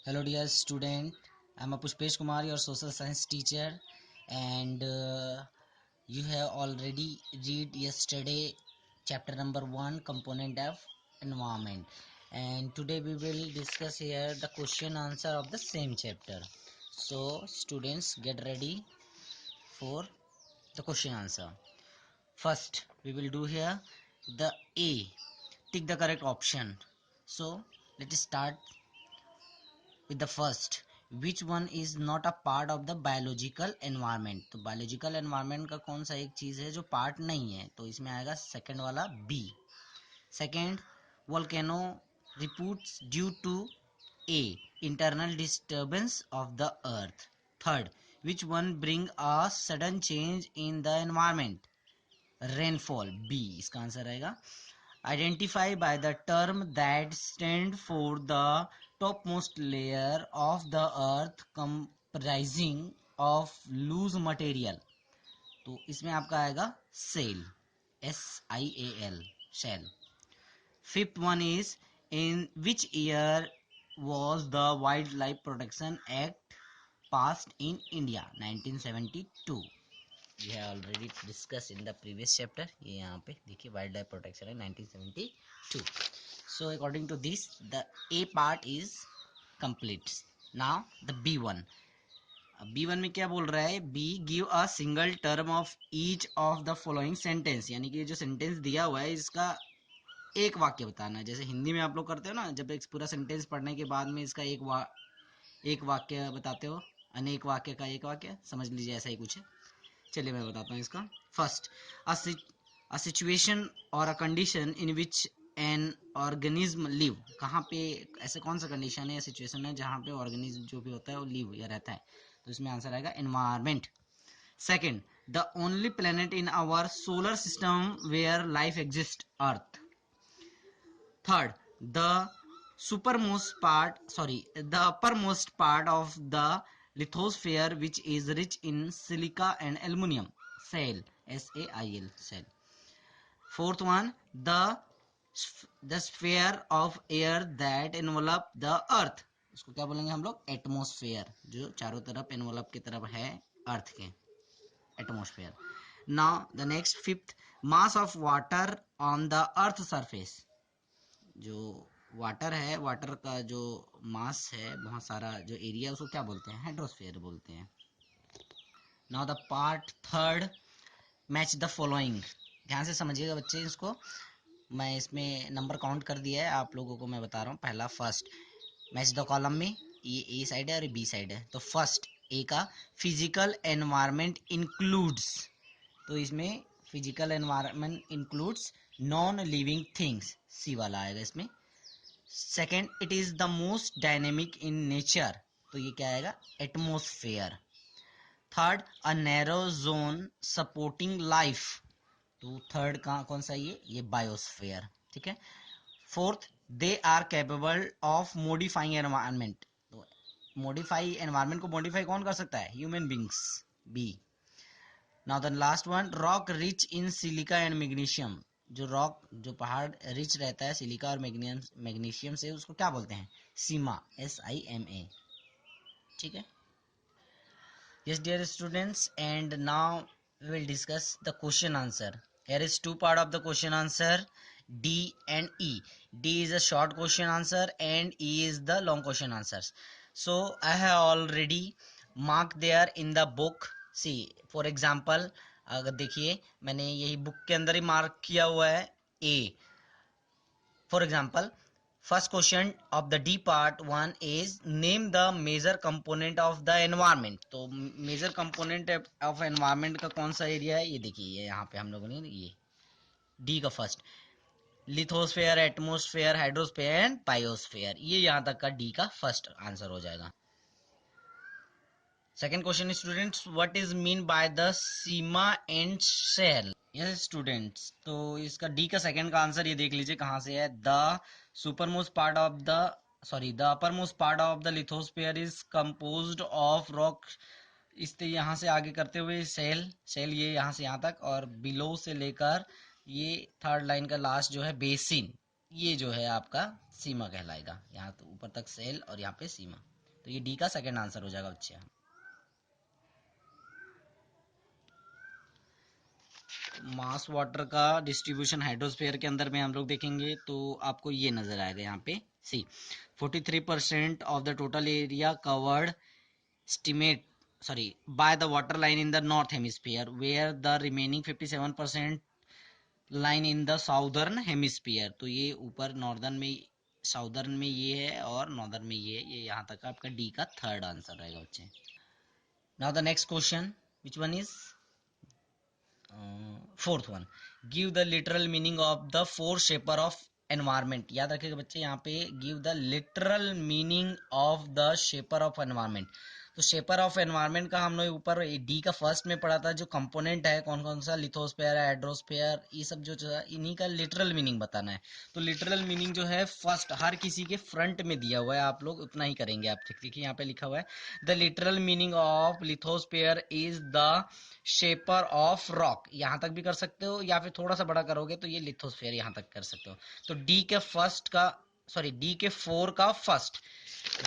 Hello dear student, I am Pushpesh Kumar, your social science teacher, and you have already read yesterday chapter number 1 component of environment, and today we will discuss here the question answer of the same chapter. So students, get ready for the question answer. First we will do here the A, tick the correct option. So let us start with the first. Which one is not a part of the biological environment? तो biological environment का कौन सा एक चीज है जो part नहीं है, तो इसमें आएगा सेकंड वाला B. Second, volcano reports due to A, internal disturbance of the earth. Third, which one bring a sudden change in the environment? Rainfall, B इसका आंसर आएगा. Identify by the term that stand for the top most layer of the earth comprising of loose material, तो इसमें आपका आएगा sial, SIAL, sial. Fifth one is in which year was the Wildlife Protection Act passed in India? 1972. We have already discussed in the previous chapter. ये यहाँ पे देखिए wild life protection है 1972. So according to this, the A part is complete. Now the B1. B1 में क्या बोल रहा है? B give a single term of each of the following sentence. यानी कि जो सेंटेंस दिया हुआ है इसका एक वाक्य बताना है. जैसे हिंदी में आप लोग करते हो ना, जब एक पूरा सेंटेंस पढ़ने के बाद में इसका एक वाक्य बताते हो, अनेक वाक्य का एक वाक्य, समझ लीजिए ऐसा ही कुछ है. चलिए मैं बताता हूँ इसका. फर्स्ट, अ सिचुएशन और a condition in which an organism live. कहाँ पे ऐसे कौन सा कंडीशन है या सिचुएशन है जहाँ पे ऑर्गेनिज्म जो भी होता है वो लिव या रहता है, तो इसमें आंसर आएगा environment. Second, the only planet in our solar system where life exist, earth. Third, the the uppermost part of the lithosphere which is rich in silica and aluminum, SAL, SAIL, SAL. Fourth one, the sphere of air that envelop the earth, इसको क्या बोलेंगे हम लोग? Atmosphere, जो चारों तरफ envelope की तरफ है अर्थ के, atmosphere. Now the next fifth, mass of water on the earth surface. जो वाटर है, वाटर का जो मास है, बहुत सारा जो एरिया, उसको क्या बोलते हैं? हाइड्रोस्फीयर बोलते हैं. Now the part third, match the following. ध्यान से समझिएगा बच्चे इसको. मैं इसमें नंबर काउंट कर दिया है, आप लोगों को मैं बता रहा हूँ. पहला फर्स्ट, मैच द कॉलम में ये ए साइड है और ये बी साइड है. तो फर्स्ट ए का, फिजिकल एनवायरमेंट इंक्लूड्स, तो इसमें physical environment includes non living things, C वाला आएगा इसमें. Second, it is the most dynamic in nature, तो ये क्या आएगा? Atmosphere. Third, a narrow zone supporting life, तो थर्ड का कौन सा? ये बायोस्फेयर. ठीक है. Fourth, they are capable of modifying environment, तो मॉडिफाई एनवायरमेंट को मॉडिफाई कौन कर सकता है? Human beings, B. Now the last one, rock rich in silica and magnesium, जो रॉक, जो पहाड़ रिच रहता है सिलिका और मैग्नीशियम से, उसको क्या बोलते हैं? सीमा, SIMA. ठीक है. Yes, dear students, and now we will discuss the question answer. Here is two part of the question answer, D and E. D is a short question answer and E is the long question answers. So I have already marked there in the book. See, for example, अगर देखिए मैंने यही book के अंदर ही mark किया हुआ है A. For example, first question of the D part 1 is name the major component of the environment. तो major component of environment का कौन सा एरिया है? ये देखिए, ये यहाँ पे हम लोगों ने ये D का first, lithosphere, atmosphere, hydrosphere and biosphere, ये यहाँ तक का D का फर्स्ट आंसर हो जाएगा. Second question students, what is mean by the sima and sial? Yes students, तो इसका डी का सेकंड का आंसर ये देख लीजिए कहाँ से है. The super most part of the the upper most part of the lithosphere is composed of rock. इससे यहाँ से आगे करते हुए शेल ये यहाँ से यहाँ तक, और बिलो से लेकर ये थर्ड लाइन का लास्ट जो है बेसिन, ये जो है आपका सीमा कहलाएगा. यहाँ तो ऊपर तक शेल और यहाँ पे सीमा. तो ये डी का सेकंड आंसर हो जाएगा बच्चे। मास वाटर का डिस्ट्रीब्यूशन हाइड्रोस्फीयर के अंदर में हम लोग देखेंगे तो आपको ये नजर आएगा यहाँ पे, सी 43% of the total area covered estimate sorry by the water line in the north hemisphere where the remaining 57% line in the southern hemisphere। तो ये ऊपर नॉर्दर्न में, साउदर्न में ये है और नॉर्दर्न में ये है, ये यहाँ तक आपका डी का थर्ड आंसर रहेगा बच्चे। Now the next question, which one is fourth one, give the literal meaning of the four shaper of environment. याद रखिएगा बच्चे यहाँ पे give the literal meaning of the sphere of environment. तो shaper of environment का हम लोग ऊपर डी का फर्स्ट में पढ़ा था, जो कंपोनेंट है कौन कौन सा, लिथोस्फेयर है, हाइड्रोस्फेयर, ये सब जो है इन्हीं का लिटरल मीनिंग बताना है। तो लिटरल मीनिंग जो है फर्स्ट हर किसी के फ्रंट में दिया हुआ है, आप लोग उतना ही करेंगे। आप देखिए यहाँ पे लिखा हुआ है the literal meaning of lithosphere is the sphere of rock. यहाँ तक भी कर सकते हो या फिर थोड़ा सा बड़ा करोगे तो ये लिथोस्फेयर यहाँ तक कर सकते हो। तो डी के फर्स्ट का सॉरी डी के फोर का फर्स्ट,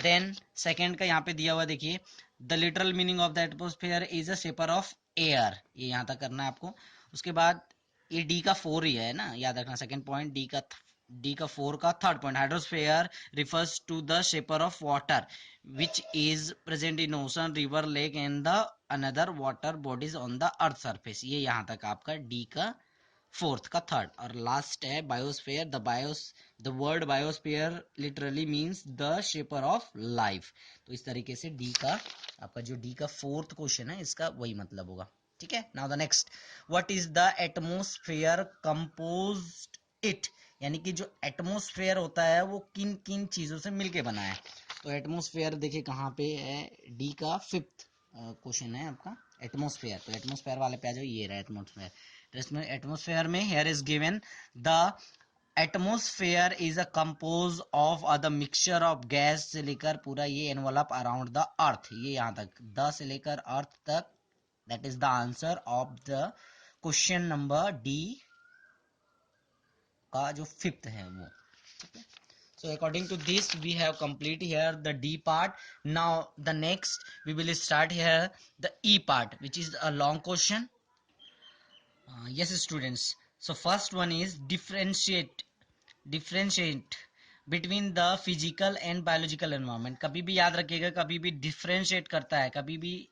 देन सेकंड का यहाँ पे दिया हुआ देखिए the literal meaning of the atmosphere is a shaper of air, ये यहाँ तक करना है आपको। उसके बाद ये डी का फोर ही है ना, याद रखना सेकंड पॉइंट। डी का फोर का third point, hydrosphere refers to the sphere of water which is present in ocean, river, lake and the another water bodies on the earth surface. ये यहाँ तक आपका डी का फोर्थ का third. और last है biosphere, the word biosphere literally means the sphere of life. तो इस तरीके से डी का आपका जो डी का फोर्थ क्वेश्चन है इसका वही मतलब होगा। ठीक है, now the next, what is the atmosphere composed it, यानी कि जो एटमोस्फेयर होता है वो किन किन चीजों से मिलके बना है। तो एटमोस्फेयर देखिए कहाँ पे है, डी का फिफ्थ क्वेश्चन है आपका एटमोस्फेयर। तो एटमोस्फेयर वाले पे आ जाओ, ये रहा एटमोस्फेयर। तो इसमें एटमोस्फेयर में here is given the atmosphere is a compose of the mixture of gas से लेकर पूरा ये एनवलप अराउंड द अर्थ, ये यहाँ तक द से लेकर अर्थ तक, that is the answer of the question number D का जो फिफ्थ है वो। So according to this we have complete here the D part. Now the next we will start here the E part, which is a long question. Yes students, so first one is differentiate between the physical and biological environment। कभी भी याद रखिएगा, कभी भी differentiate करता है, कभी भी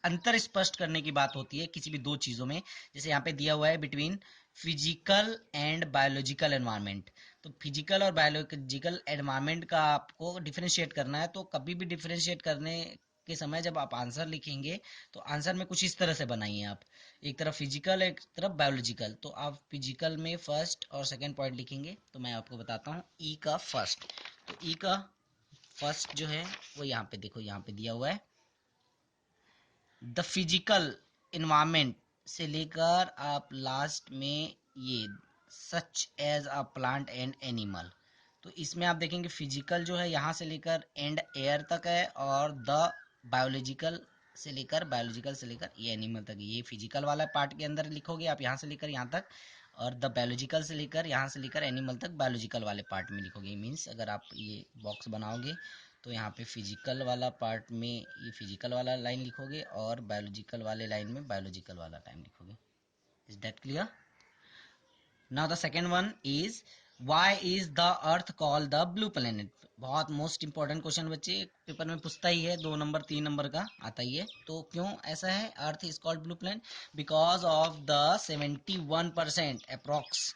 अंतर स्पष्ट करने की बात होती है किसी भी दो चीजों में। जैसे यहाँ पे दिया हुआ है between physical and biological environment, तो फिजिकल और बायोलॉजिकल एनवायरनमेंट का आपको डिफरेंशिएट करना है। तो कभी भी डिफरेंशिएट करने के समय जब आप आंसर लिखेंगे तो आंसर में कुछ इस तरह से बनाइए आप, एक तरफ फिजिकल एक तरफ बायोलॉजिकल। तो आप फिजिकल में फर्स्ट और सेकेंड पॉइंट लिखेंगे। तो मैं आपको बताता हूँ ई का फर्स्ट। तो ई का फर्स्ट जो है वो यहाँ पे देखो, यहाँ पे दिया हुआ है द फिजिकल इन्वायरमेंट से लेकर आप लास्ट में ये such as a plant and animal. तो इसमें आप देखेंगे फिजिकल जो है यहाँ से लेकर एंड एयर तक है, और द बायोलॉजिकल से लेकर ये एनिमल तक। ये फिजिकल वाला पार्ट के अंदर लिखोगे आप यहाँ से लेकर यहाँ तक, और द बायोलॉजिकल से लेकर यहाँ से लेकर एनिमल तक बायोलॉजिकल वाले पार्ट में लिखोगे। मीन्स अगर आप ये बॉक्स बनाओगे तो यहाँ पे फिजिकल वाला पार्ट में ये फिजिकल वाला लाइन लिखोगे और बायोलॉजिकल वाले लाइन में बायोलॉजिकल वाला टाइम लिखोगे। Is that clear? Now the second one is why is the earth called the blue planet. बहुत मोस्ट इंपॉर्टेंट क्वेश्चन बच्चे, पेपर में पूछता ही है, 2 नंबर 3 नंबर का आता ही है। तो क्यों ऐसा है earth is called blue planet? Because of the 71% approx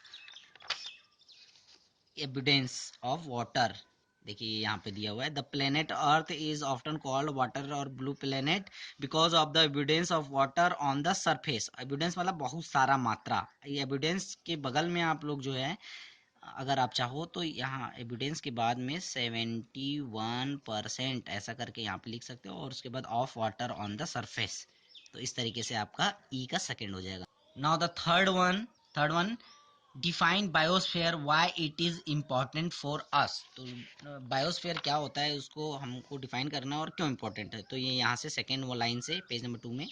evidence of water. देखिए यहाँ पे दिया हुआ है the planet earth is often called water और blue planet because of the evidence of water on the surface. Evidence मतलब बहुत सारा मात्रा, ये एविडेंस के बगल में आप लोग जो है अगर आप चाहो तो यहाँ एविडेंस के बाद में 71% ऐसा करके यहाँ पे लिख सकते हो, और उसके बाद of water on the surface. तो इस तरीके से आपका ई का सेकेंड हो जाएगा। Now the third one define biosphere why it is important for us. तो बायोस्फेयर क्या होता है उसको हमको डिफाइन करना और क्यों इम्पोर्टेंट है। तो ये यहाँ से सेकेंड वो लाइन से पेज नंबर 2 में,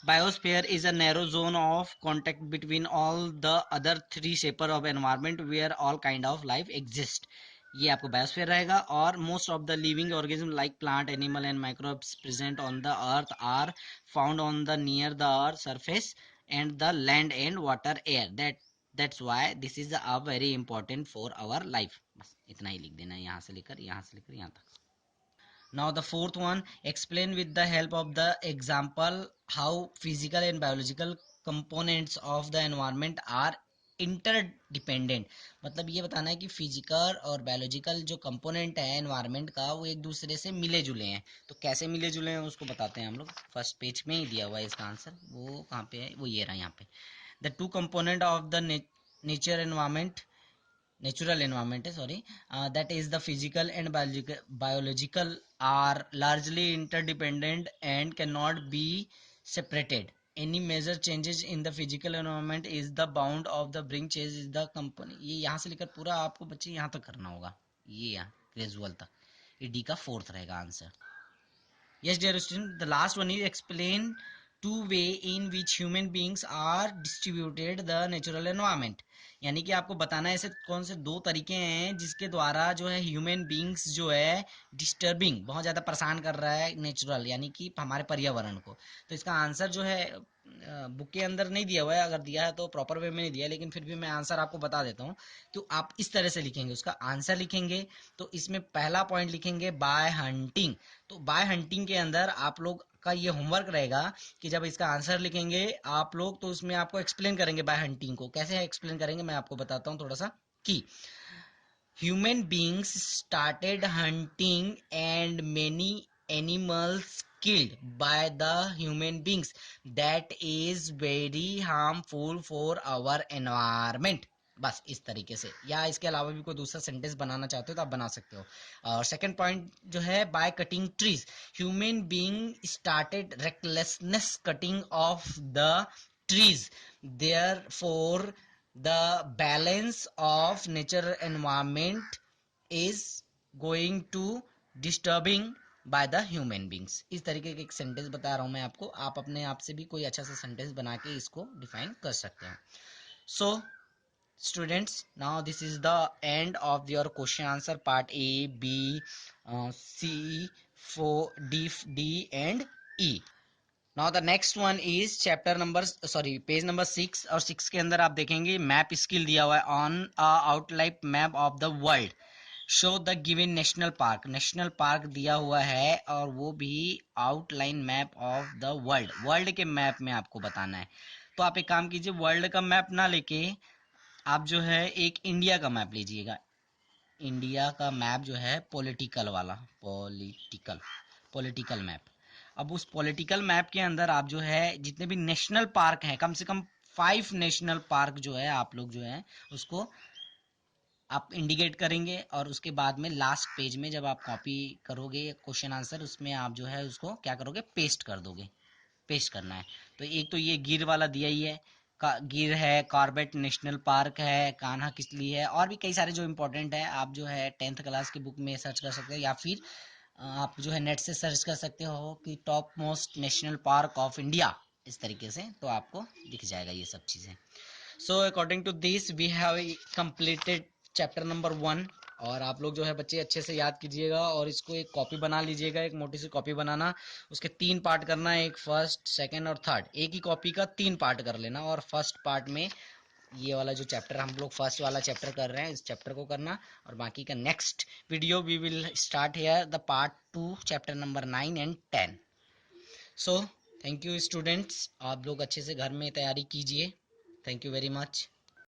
biosphere is a narrow zone of contact between all the other 3 sphere of environment where all kind of life exist. ये आपको बायोस्फीयर रहेगा। और most of the living organism like plant, animal and microbes present on the earth are found on the near the earth surface and the land and water air, that's why this is a very important for our life. बस इतना ही लिख देना है, यहाँ से लेकर यहाँ तक। Now the fourth one, explain with the help of the example how physical and biological components of the environment are interdependent. मतलब ये बताना है कि फिजिकल और बायोलॉजिकल जो कंपोनेंट है एनवायरनमेंट का वो एक दूसरे से मिले जुले हैं। तो कैसे मिले जुले हैं उसको बताते हैं हम लोग। फर्स्ट पेज में ही दिया हुआ है इसका आंसर, वो कहाँ पे है, वो ये रहा यहाँ पे। The two component of the nature environment, natural environment, sorry, that is the physical and biological are largely interdependent and cannot be separated. Any major changes in the physical environment is the bound of the bring change is the company। ये यहाँ से लेकर पूरा आपको बच्चे यहाँ तक करना होगा, ये यहाँ ग्रेजुअल तक। ये डी का फोर्थ रहेगा answer. Yes, dear student, the last one is explain two way in which human beings are distributed the natural environment। यानी कि आपको बताना है ऐसे कौन से दो तरीके हैं जिसके द्वारा जो है ह्यूमन बींग्स जो है डिस्टर्बिंग, बहुत ज़्यादा परेशान कर रहा है नेचुरल यानी कि हमारे पर्यावरण को। तो इसका आंसर जो है बुक के अंदर नहीं दिया हुआ है, अगर दिया है तो प्रॉपर वे में नहीं दिया है, लेकिन फिर भी मैं आंसर आपको बता देता हूँ। तो आप इस तरह से लिखेंगे, उसका आंसर लिखेंगे तो इसमें पहला पॉइंट लिखेंगे बाय हंटिंग। तो बाय हंटिंग के अंदर आप लोग का ये होमवर्क रहेगा कि जब इसका आंसर लिखेंगे आप लोग तो उसमें आपको एक्सप्लेन करेंगे बाय हंटिंग को। कैसे एक्सप्लेन करेंगे मैं आपको बताता हूँ थोड़ा सा। कि human beings started hunting and many animals killed by the human beings that is very harmful for our environment। बस इस तरीके से, या इसके अलावा भी कोई दूसरा सेंटेंस बनाना चाहते हो तो आप बना सकते हो। और सेकंड पॉइंट जो है by cutting trees, human being started recklessness cutting of the trees, therefore the balance of nature environment is going to disturbing by the human beings. इस तरीके के एक सेंटेंस बता रहा हूं मैं आपको, आप अपने आप से भी कोई अच्छा सा सेंटेंस बना के इसको डिफाइन कर सकते हैं। So students, now this is the end of your question answer part A B C four D and E. Now the next one is chapter number sorry page number 6, और 6 के अंदर आप देखेंगे मैप स्किल दिया हुआ है। On a outline map of the world show the given national park. National park दिया हुआ है और वो भी outline map of the world, world के मैप में आपको बताना है। तो आप एक काम कीजिए, वर्ल्ड का मैप ना लेके आप जो है एक इंडिया का मैप लीजिएगा। इंडिया का मैप जो है पॉलिटिकल वाला, पॉलिटिकल मैप। अब उस पॉलिटिकल मैप के अंदर आप जो है जितने भी नेशनल पार्क हैं, कम से कम 5 नेशनल पार्क जो है आप लोग जो है उसको आप इंडिकेट करेंगे। और उसके बाद में लास्ट पेज में जब आप कॉपी करोगे क्वेश्चन आंसर, उसमें आप जो है उसको क्या करोगे, पेस्ट कर दोगे। पेस्ट करना है। तो एक तो ये गिर वाला दिया ही है, गिर है, कॉर्बेट नेशनल पार्क है, कान्हा किसली है, और भी कई सारे जो इंपॉर्टेंट है आप जो है 10th क्लास की बुक में सर्च कर सकते हो, या फिर आप जो है नेट से सर्च कर सकते हो कि top most national park of India, इस तरीके से तो आपको दिख जाएगा ये सब चीज़ें। So according to this we have completed chapter number 1। और आप लोग जो है बच्चे अच्छे से याद कीजिएगा और इसको एक कॉपी बना लीजिएगा, एक मोटी सी कॉपी बनाना। उसके 3 पार्ट करना है, एक फर्स्ट सेकंड और थर्ड। एक ही कॉपी का 3 पार्ट कर लेना, और फर्स्ट पार्ट में ये वाला जो चैप्टर हम लोग फर्स्ट वाला चैप्टर कर रहे हैं इस चैप्टर को करना, और बाकी का next video we will start here the part 2 chapter number 9 and 10। So thank you students, आप लोग अच्छे से घर में तैयारी कीजिए। Thank you very much.